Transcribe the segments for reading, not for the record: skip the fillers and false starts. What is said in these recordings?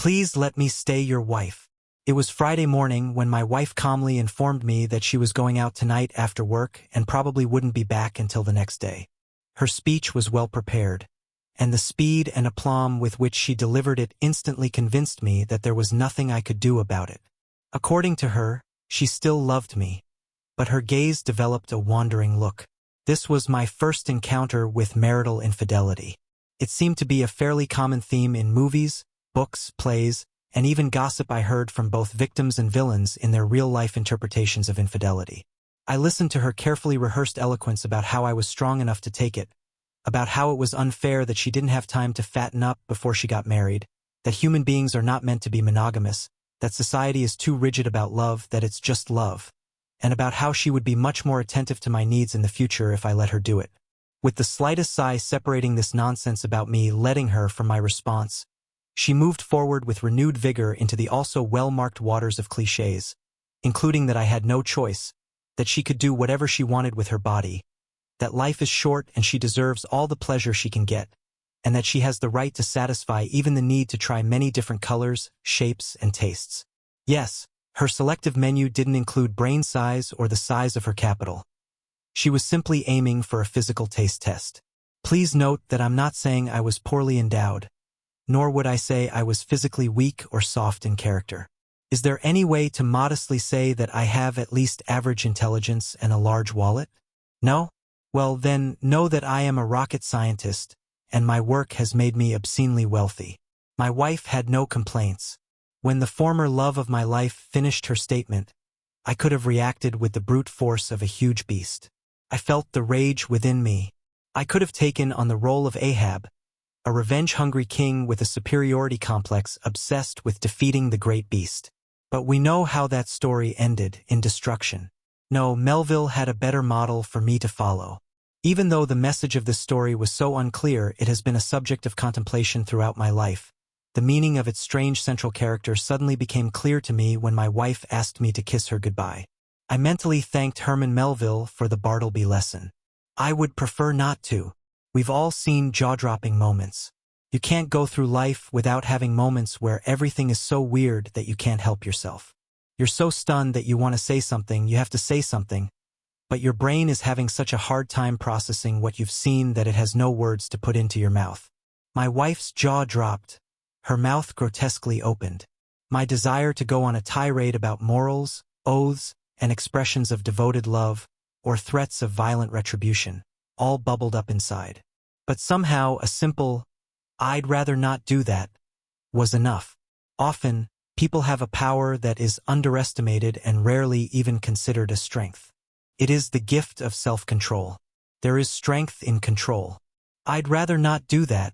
Please let me stay your wife. It was Friday morning when my wife calmly informed me that she was going out tonight after work and probably wouldn't be back until the next day. Her speech was well prepared, and the speed and aplomb with which she delivered it instantly convinced me that there was nothing I could do about it. According to her, she still loved me, but her gaze developed a wandering look. This was my first encounter with marital infidelity. It seemed to be a fairly common theme in movies, books, plays, and even gossip I heard from both victims and villains in their real-life interpretations of infidelity. I listened to her carefully rehearsed eloquence about how I was strong enough to take it, about how it was unfair that she didn't have time to fatten up before she got married, that human beings are not meant to be monogamous, that society is too rigid about love, that it's just love, and about how she would be much more attentive to my needs in the future if I let her do it. With the slightest sigh separating this nonsense about me letting her from my response, she moved forward with renewed vigor into the also well-marked waters of clichés, including that I had no choice, that she could do whatever she wanted with her body, that life is short and she deserves all the pleasure she can get, and that she has the right to satisfy even the need to try many different colors, shapes, and tastes. Yes, her selective menu didn't include brain size or the size of her capital. She was simply aiming for a physical taste test. Please note that I'm not saying I was poorly endowed, nor would I say I was physically weak or soft in character. Is there any way to modestly say that I have at least average intelligence and a large wallet? No? Well, then know that I am a rocket scientist, and my work has made me obscenely wealthy. My wife had no complaints. When the former love of my life finished her statement, I could have reacted with the brute force of a huge beast. I felt the rage within me. I could have taken on the role of Ahab, a revenge-hungry king with a superiority complex obsessed with defeating the great beast. But we know how that story ended, in destruction. No, Melville had a better model for me to follow. Even though the message of this story was so unclear, it has been a subject of contemplation throughout my life. The meaning of its strange central character suddenly became clear to me when my wife asked me to kiss her goodbye. I mentally thanked Herman Melville for the Bartleby lesson. I would prefer not to. We've all seen jaw-dropping moments. You can't go through life without having moments where everything is so weird that you can't help yourself. You're so stunned that you want to say something, you have to say something, but your brain is having such a hard time processing what you've seen that it has no words to put into your mouth. My wife's jaw dropped. Her mouth grotesquely opened. My desire to go on a tirade about morals, oaths, and expressions of devoted love, or threats of violent retribution, all bubbled up inside. But somehow a simple, "I'd rather not do that," was enough. Often, people have a power that is underestimated and rarely even considered a strength. It is the gift of self-control. There is strength in control. "I'd rather not do that,"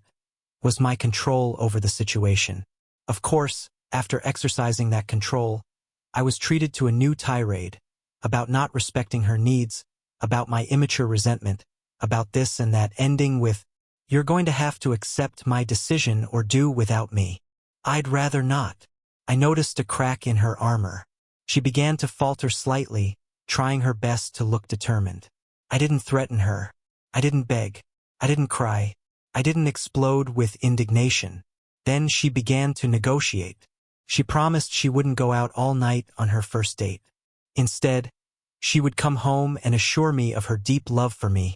was my control over the situation. Of course, after exercising that control, I was treated to a new tirade, about not respecting her needs, about my immature resentment, about this and that, ending with, "You're going to have to accept my decision or do without me. I'd rather not." I noticed a crack in her armor. She began to falter slightly, trying her best to look determined. I didn't threaten her. I didn't beg. I didn't cry. I didn't explode with indignation. Then she began to negotiate. She promised she wouldn't go out all night on her first date. Instead, she would come home and assure me of her deep love for me,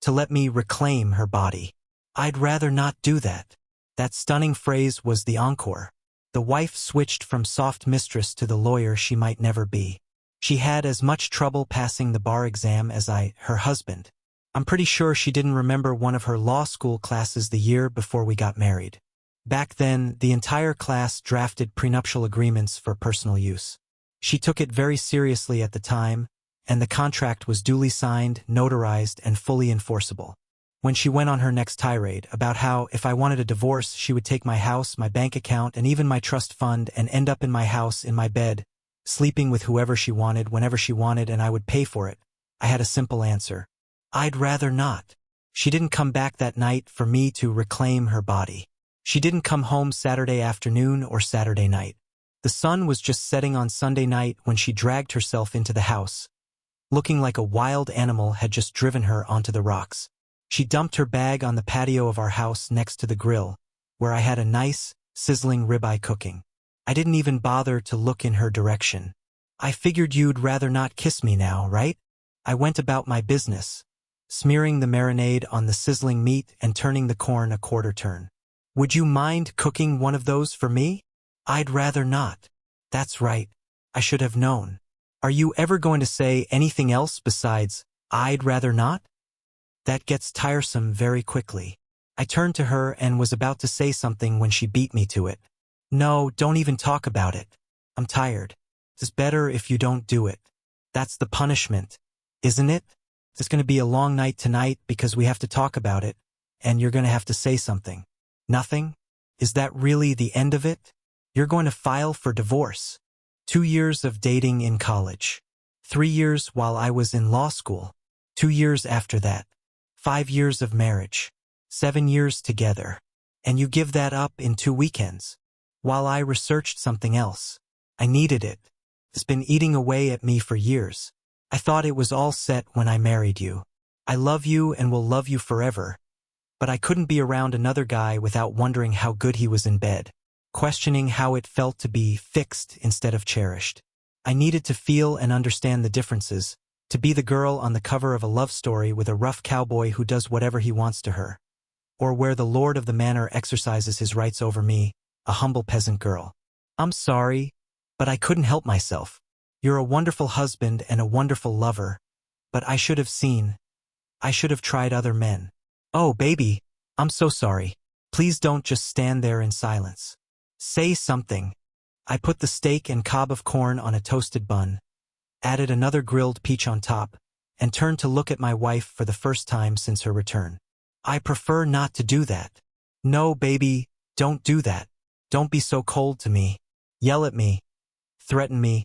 to let me reclaim her body. "I'd rather not do that." That stunning phrase was the encore. The wife switched from soft mistress to the lawyer she might never be. She had as much trouble passing the bar exam as I, her husband. I'm pretty sure she didn't remember one of her law school classes the year before we got married. Back then, the entire class drafted prenuptial agreements for personal use. She took it very seriously at the time, and the contract was duly signed, notarized, and fully enforceable. When she went on her next tirade about how, if I wanted a divorce, she would take my house, my bank account, and even my trust fund and end up in my house, in my bed, sleeping with whoever she wanted, whenever she wanted, and I would pay for it, I had a simple answer. I'd rather not. She didn't come back that night for me to reclaim her body. She didn't come home Saturday afternoon or Saturday night. The sun was just setting on Sunday night when she dragged herself into the house, looking like a wild animal had just driven her onto the rocks. She dumped her bag on the patio of our house next to the grill, where I had a nice, sizzling ribeye cooking. I didn't even bother to look in her direction. I figured you'd rather not kiss me now, right? I went about my business, smearing the marinade on the sizzling meat and turning the corn a quarter turn. Would you mind cooking one of those for me? I'd rather not. That's right. I should have known. Are you ever going to say anything else besides, I'd rather not? That gets tiresome very quickly. I turned to her and was about to say something when she beat me to it. No, don't even talk about it. I'm tired. It's better if you don't do it. That's the punishment, isn't it? It's going to be a long night tonight because we have to talk about it, and you're going to have to say something. Nothing? Is that really the end of it? You're going to file for divorce. 2 years of dating in college. 3 years while I was in law school. 2 years after that. 5 years of marriage. 7 years together. And you give that up in 2 weekends. While I researched something else. I needed it. It's been eating away at me for years. I thought it was all set when I married you. I love you and will love you forever. But I couldn't be around another guy without wondering how good he was in bed. Questioning how it felt to be fixed instead of cherished. I needed to feel and understand the differences, to be the girl on the cover of a love story with a rough cowboy who does whatever he wants to her. Or where the lord of the manor exercises his rights over me, a humble peasant girl. I'm sorry, but I couldn't help myself. You're a wonderful husband and a wonderful lover, but I should have seen. I should have tried other men. Oh, baby, I'm so sorry. Please don't just stand there in silence. Say something. I put the steak and cob of corn on a toasted bun, added another grilled peach on top, and turned to look at my wife for the first time since her return. I prefer not to do that. No, baby, don't do that. Don't be so cold to me. Yell at me. Threaten me.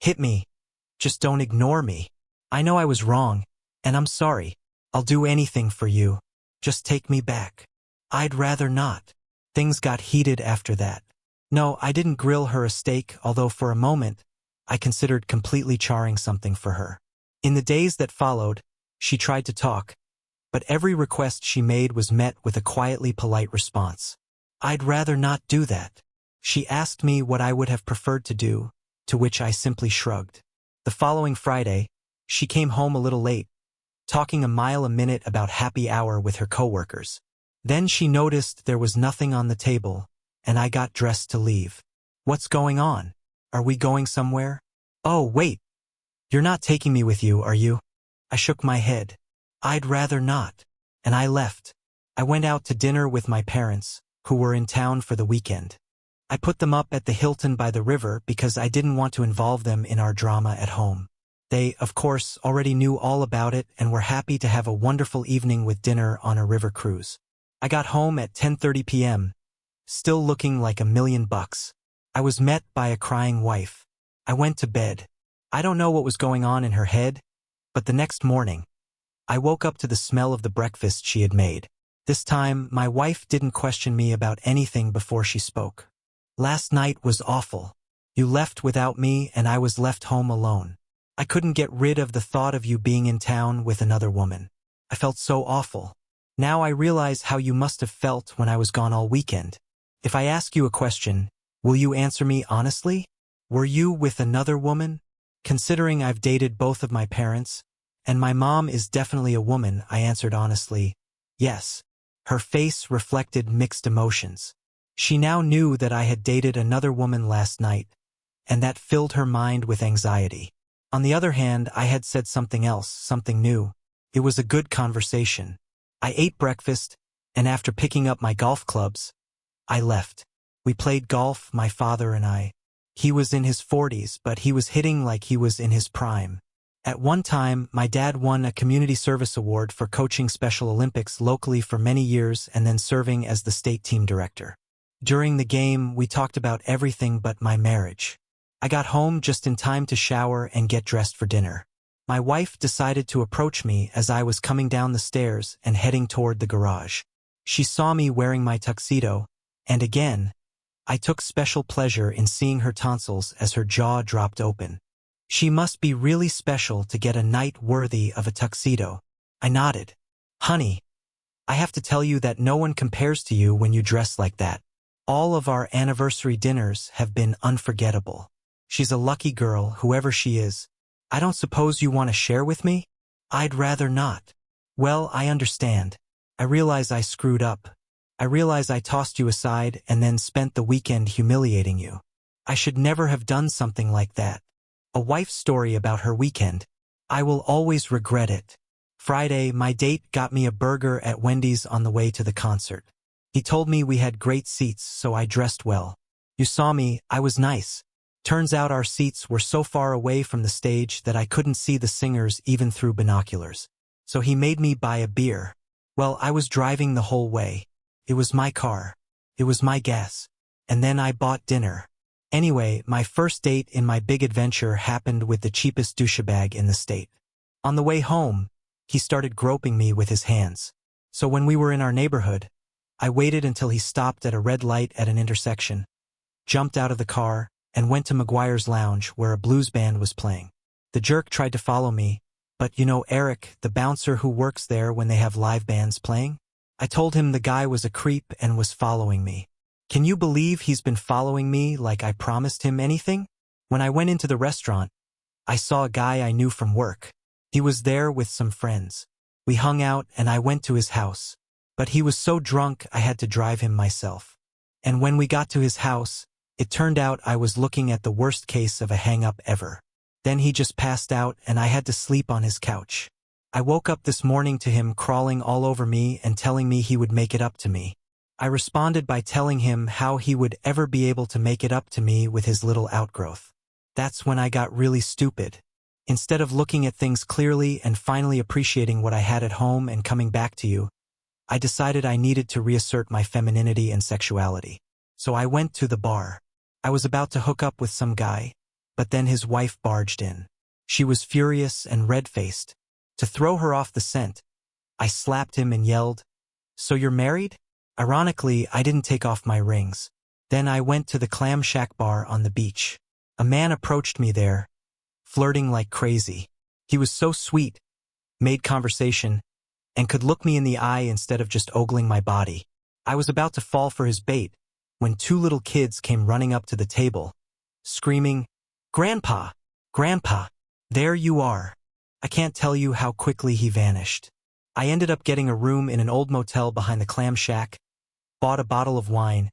Hit me. Just don't ignore me. I know I was wrong, and I'm sorry. I'll do anything for you. Just take me back. I'd rather not. Things got heated after that. No, I didn't grill her a steak, although for a moment, I considered completely charring something for her. In the days that followed, she tried to talk, but every request she made was met with a quietly polite response. I'd rather not do that. She asked me what I would have preferred to do, to which I simply shrugged. The following Friday, she came home a little late, talking a mile a minute about happy hour with her coworkers. Then she noticed there was nothing on the table, and I got dressed to leave. What's going on? Are we going somewhere? Oh, wait. You're not taking me with you, are you? I shook my head. I'd rather not. And I left. I went out to dinner with my parents, who were in town for the weekend. I put them up at the Hilton by the river because I didn't want to involve them in our drama at home. They, of course, already knew all about it and were happy to have a wonderful evening with dinner on a river cruise. I got home at 10:30 p.m., still looking like $1,000,000. I was met by a crying wife. I went to bed. I don't know what was going on in her head, but the next morning, I woke up to the smell of the breakfast she had made. This time, my wife didn't question me about anything before she spoke. Last night was awful. You left without me and I was left home alone. I couldn't get rid of the thought of you being in town with another woman. I felt so awful. Now I realize how you must have felt when I was gone all weekend. If I ask you a question, will you answer me honestly? Were you with another woman? Considering I've dated both of my parents, and my mom is definitely a woman, I answered honestly, yes. Her face reflected mixed emotions. She now knew that I had dated another woman last night, and that filled her mind with anxiety. On the other hand, I had said something else, something new. It was a good conversation. I ate breakfast, and after picking up my golf clubs, I left. We played golf, my father and I. He was in his 40s, but he was hitting like he was in his prime. At one time, my dad won a community service award for coaching Special Olympics locally for many years and then serving as the state team director. During the game, we talked about everything but my marriage. I got home just in time to shower and get dressed for dinner. My wife decided to approach me as I was coming down the stairs and heading toward the garage. She saw me wearing my tuxedo, and again, I took special pleasure in seeing her tonsils as her jaw dropped open. She must be really special to get a night worthy of a tuxedo. I nodded. Honey, I have to tell you that no one compares to you when you dress like that. All of our anniversary dinners have been unforgettable. She's a lucky girl, whoever she is. I don't suppose you want to share with me? I'd rather not. Well, I understand. I realize I screwed up. I realize I tossed you aside and then spent the weekend humiliating you. I should never have done something like that. A wife's story about her weekend. I will always regret it. Friday, my date got me a burger at Wendy's on the way to the concert. He told me we had great seats, so I dressed well. You saw me, I was nice. Turns out our seats were so far away from the stage that I couldn't see the singers even through binoculars. So he made me buy a beer. Well, I was driving the whole way. It was my car. It was my gas. And then I bought dinner. Anyway, my first date in my big adventure happened with the cheapest douchebag in the state. On the way home, he started groping me with his hands. So when we were in our neighborhood, I waited until he stopped at a red light at an intersection, jumped out of the car, and went to McGuire's Lounge where a blues band was playing. The jerk tried to follow me, but you know Eric, the bouncer who works there when they have live bands playing? I told him the guy was a creep and was following me. Can you believe he's been following me like I promised him anything? When I went into the restaurant, I saw a guy I knew from work. He was there with some friends. We hung out and I went to his house. But he was so drunk I had to drive him myself. And when we got to his house, it turned out I was looking at the worst case of a hang-up ever. Then he just passed out and I had to sleep on his couch. I woke up this morning to him crawling all over me and telling me he would make it up to me. I responded by telling him how he would ever be able to make it up to me with his little outgrowth. That's when I got really stupid. Instead of looking at things clearly and finally appreciating what I had at home and coming back to you, I decided I needed to reassert my femininity and sexuality. So I went to the bar. I was about to hook up with some guy, but then his wife barged in. She was furious and red-faced. To throw her off the scent, I slapped him and yelled, "So you're married?" Ironically, I didn't take off my rings. Then I went to the Clam Shack bar on the beach. A man approached me there, flirting like crazy. He was so sweet, made conversation, and could look me in the eye instead of just ogling my body. I was about to fall for his bait when two little kids came running up to the table, screaming, "Grandpa! Grandpa! There you are!" I can't tell you how quickly he vanished. I ended up getting a room in an old motel behind the Clam Shack, bought a bottle of wine,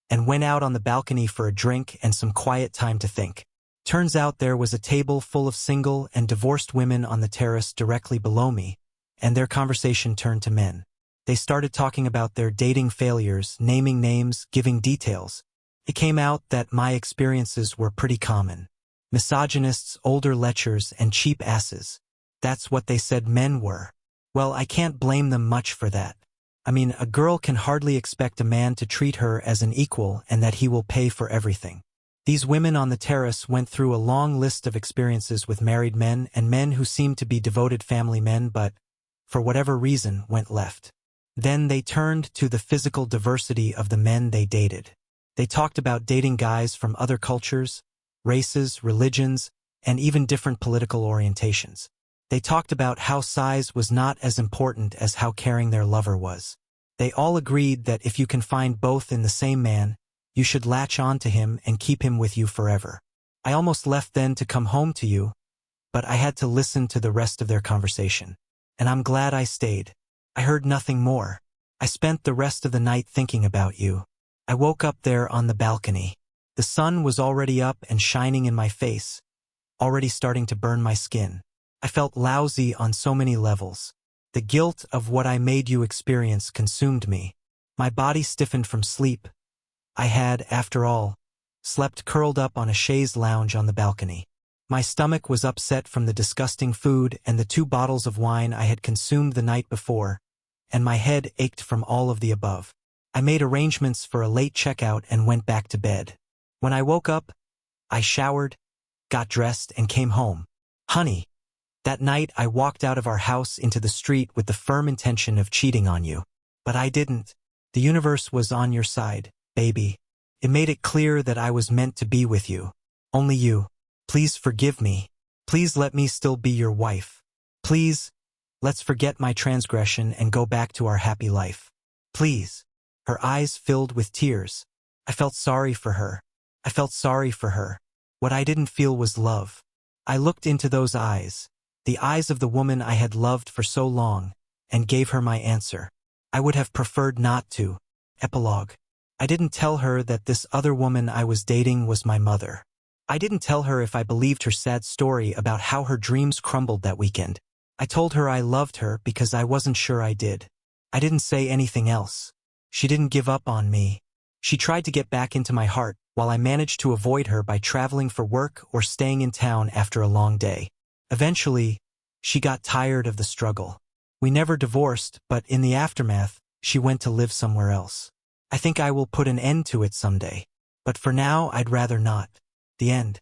and went out on the balcony for a drink and some quiet time to think. Turns out there was a table full of single and divorced women on the terrace directly below me, and their conversation turned to men. They started talking about their dating failures, naming names, giving details. It came out that my experiences were pretty common. Misogynists, older lechers, and cheap asses. That's what they said men were. Well, I can't blame them much for that. I mean, a girl can hardly expect a man to treat her as an equal and that he will pay for everything. These women on the terrace went through a long list of experiences with married men and men who seemed to be devoted family men but, for whatever reason, went left. Then they turned to the physical diversity of the men they dated. They talked about dating guys from other cultures, races, religions, and even different political orientations. They talked about how size was not as important as how caring their lover was. They all agreed that if you can find both in the same man, you should latch on to him and keep him with you forever. I almost left then to come home to you, but I had to listen to the rest of their conversation. And I'm glad I stayed. I heard nothing more. I spent the rest of the night thinking about you. I woke up there on the balcony. The sun was already up and shining in my face, already starting to burn my skin. I felt lousy on so many levels. The guilt of what I made you experience consumed me. My body stiffened from sleep. I had, after all, slept curled up on a chaise lounge on the balcony. My stomach was upset from the disgusting food and the 2 bottles of wine I had consumed the night before, and my head ached from all of the above. I made arrangements for a late checkout and went back to bed. When I woke up, I showered, got dressed, and came home. Honey, that night I walked out of our house into the street with the firm intention of cheating on you. But I didn't. The universe was on your side, baby. It made it clear that I was meant to be with you. Only you. Please forgive me. Please let me still be your wife. Please, let's forget my transgression and go back to our happy life. Please. Her eyes filled with tears. I felt sorry for her. I felt sorry for her. What I didn't feel was love. I looked into those eyes, the eyes of the woman I had loved for so long, and gave her my answer. I would have preferred not to. Epilogue. I didn't tell her that this other woman I was dating was my mother. I didn't tell her if I believed her sad story about how her dreams crumbled that weekend. I told her I loved her because I wasn't sure I did. I didn't say anything else. She didn't give up on me. She tried to get back into my heart, while I managed to avoid her by traveling for work or staying in town after a long day. Eventually, she got tired of the struggle. We never divorced, but in the aftermath, she went to live somewhere else. I think I will put an end to it someday. But for now, I'd rather not. The end.